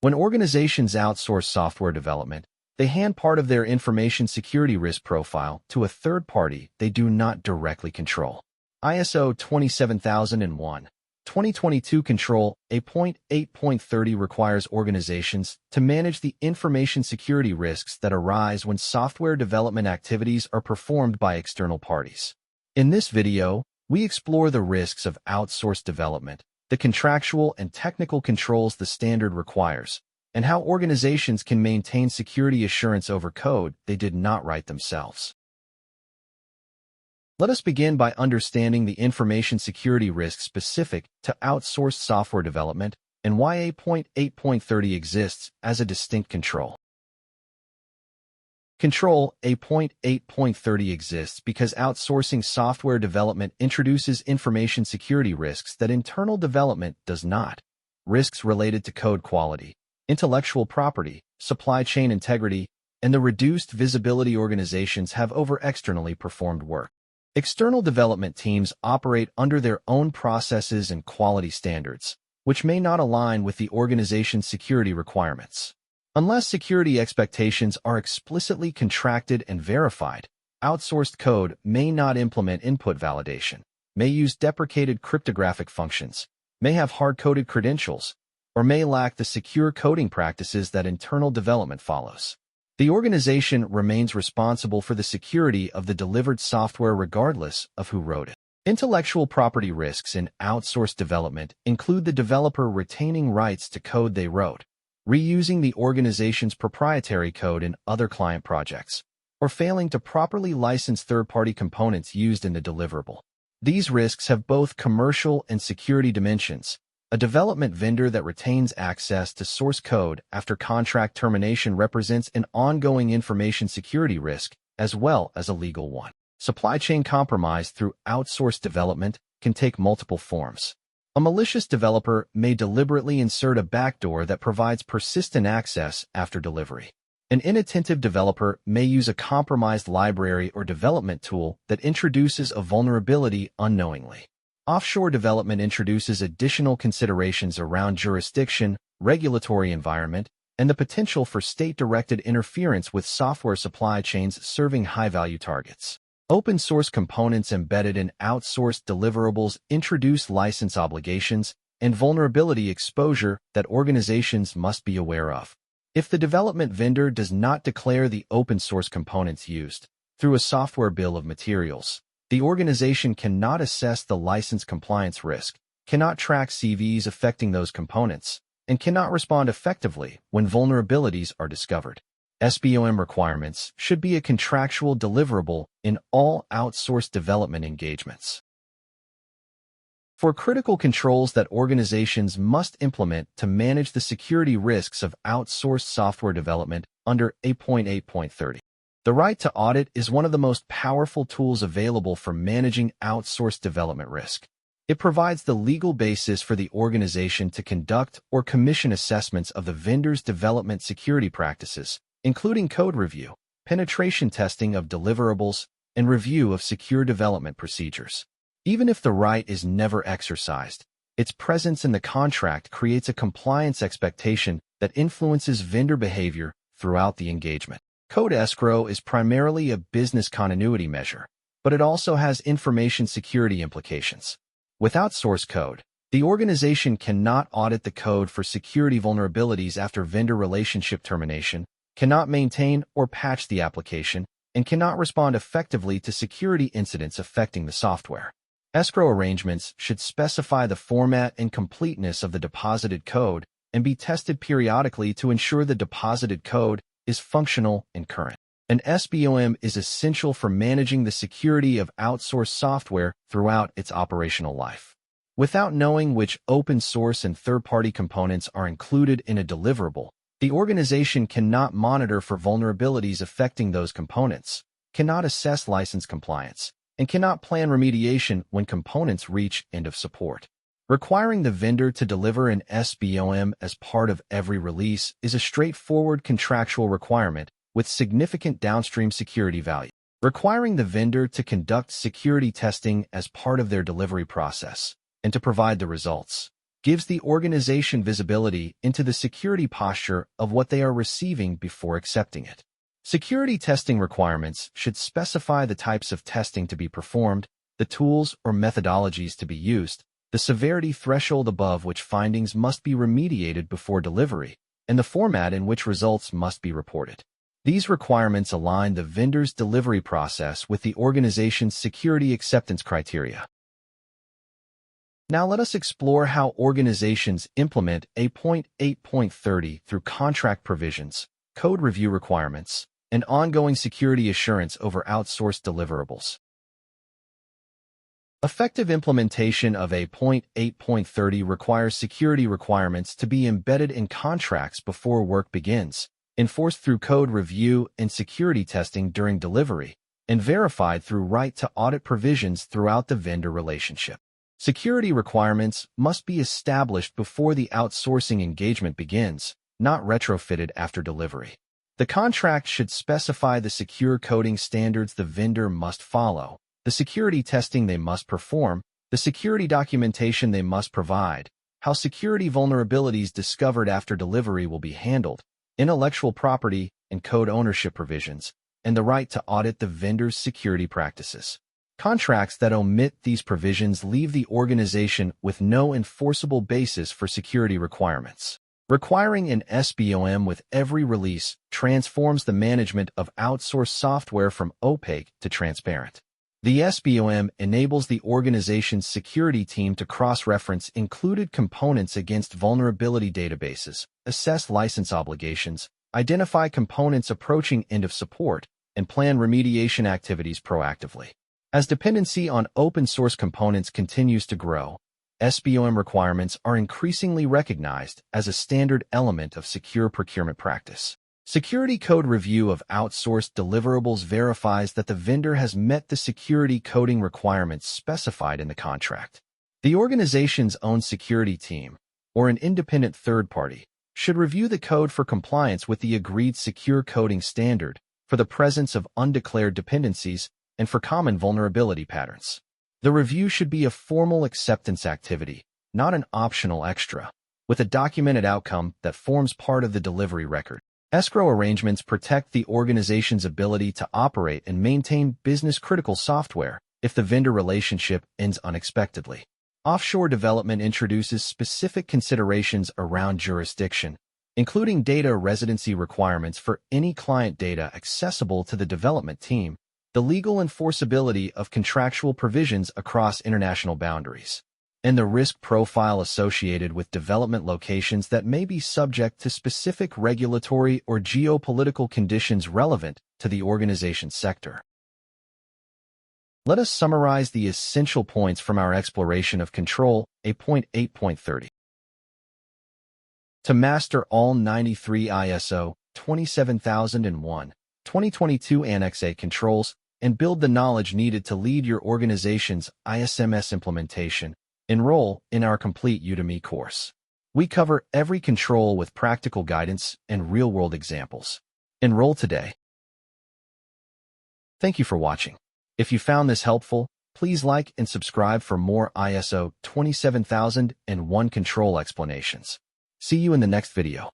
When organizations outsource software development, they hand part of their information security risk profile to a third party they do not directly control. ISO 27001, 2022 Control A.8.30 requires organizations to manage the information security risks that arise when software development activities are performed by external parties. In this video, we explore the risks of outsourced development, the contractual and technical controls the standard requires, and how organizations can maintain security assurance over code they did not write themselves. Let us begin by understanding the information security risks specific to outsourced software development and why A.8.30 exists as a distinct control. Control A.8.30 exists because outsourcing software development introduces information security risks that internal development does not. Risks related to code quality, intellectual property, supply chain integrity, and the reduced visibility organizations have over externally performed work. External development teams operate under their own processes and quality standards, which may not align with the organization's security requirements. Unless security expectations are explicitly contracted and verified, outsourced code may not implement input validation, may use deprecated cryptographic functions, may have hard-coded credentials, or may lack the secure coding practices that internal development follows. The organization remains responsible for the security of the delivered software regardless of who wrote it. Intellectual property risks in outsourced development include the developer retaining rights to code they wrote, reusing the organization's proprietary code in other client projects, or failing to properly license third-party components used in the deliverable. These risks have both commercial and security dimensions. A development vendor that retains access to source code after contract termination represents an ongoing information security risk as well as a legal one. Supply chain compromise through outsourced development can take multiple forms. A malicious developer may deliberately insert a backdoor that provides persistent access after delivery. An inattentive developer may use a compromised library or development tool that introduces a vulnerability unknowingly. Offshore development introduces additional considerations around jurisdiction, regulatory environment, and the potential for state-directed interference with software supply chains serving high-value targets. Open-source components embedded in outsourced deliverables introduce license obligations and vulnerability exposure that organizations must be aware of. If the development vendor does not declare the open-source components used through a software bill of materials, the organization cannot assess the license compliance risk, cannot track CVs affecting those components, and cannot respond effectively when vulnerabilities are discovered. SBOM requirements should be a contractual deliverable in all outsourced development engagements. For critical controls that organizations must implement to manage the security risks of outsourced software development under A.8.30. The right to audit is one of the most powerful tools available for managing outsourced development risk. It provides the legal basis for the organization to conduct or commission assessments of the vendor's development security practices, including code review, penetration testing of deliverables, and review of secure development procedures. Even if the right is never exercised, its presence in the contract creates a compliance expectation that influences vendor behavior throughout the engagement. Code escrow is primarily a business continuity measure, but it also has information security implications. Without source code, the organization cannot audit the code for security vulnerabilities after vendor relationship termination, cannot maintain or patch the application, and cannot respond effectively to security incidents affecting the software. Escrow arrangements should specify the format and completeness of the deposited code and be tested periodically to ensure the deposited code is functional and current. An SBOM is essential for managing the security of outsourced software throughout its operational life. Without knowing which open source and third-party components are included in a deliverable, the organization cannot monitor for vulnerabilities affecting those components, cannot assess license compliance, and cannot plan remediation when components reach end of support. Requiring the vendor to deliver an SBOM as part of every release is a straightforward contractual requirement with significant downstream security value. Requiring the vendor to conduct security testing as part of their delivery process and to provide the results gives the organization visibility into the security posture of what they are receiving before accepting it. Security testing requirements should specify the types of testing to be performed, the tools or methodologies to be used, the severity threshold above which findings must be remediated before delivery, and the format in which results must be reported. These requirements align the vendor's delivery process with the organization's security acceptance criteria. Now let us explore how organizations implement A.8.30 through contract provisions, code review requirements, and ongoing security assurance over outsourced deliverables. Effective implementation of A.8.30 requires security requirements to be embedded in contracts before work begins, enforced through code review and security testing during delivery, and verified through right-to-audit provisions throughout the vendor relationship. Security requirements must be established before the outsourcing engagement begins, not retrofitted after delivery. The contract should specify the secure coding standards the vendor must follow, the security testing they must perform, the security documentation they must provide, how security vulnerabilities discovered after delivery will be handled, intellectual property and code ownership provisions, and the right to audit the vendor's security practices. Contracts that omit these provisions leave the organization with no enforceable basis for security requirements. Requiring an SBOM with every release transforms the management of outsourced software from opaque to transparent. The SBOM enables the organization's security team to cross-reference included components against vulnerability databases, assess license obligations, identify components approaching end of support, and plan remediation activities proactively. As dependency on open-source components continues to grow, SBOM requirements are increasingly recognized as a standard element of secure procurement practice. Security code review of outsourced deliverables verifies that the vendor has met the security coding requirements specified in the contract. The organization's own security team, or an independent third party, should review the code for compliance with the agreed secure coding standard, for the presence of undeclared dependencies, and for common vulnerability patterns. The review should be a formal acceptance activity, not an optional extra, with a documented outcome that forms part of the delivery record. Escrow arrangements protect the organization's ability to operate and maintain business-critical software if the vendor relationship ends unexpectedly. Offshore development introduces specific considerations around jurisdiction, including data residency requirements for any client data accessible to the development team, the legal enforceability of contractual provisions across international boundaries, and the risk profile associated with development locations that may be subject to specific regulatory or geopolitical conditions relevant to the organization's sector. Let us summarize the essential points from our exploration of Control A.8.30. To master all 93 ISO 27001/2022 Annex A controls and build the knowledge needed to lead your organization's ISMS implementation, enroll in our complete Udemy course. We cover every control with practical guidance and real-world examples. Enroll today. Thank you for watching. If you found this helpful, please like and subscribe for more ISO 27001 control explanations. See you in the next video.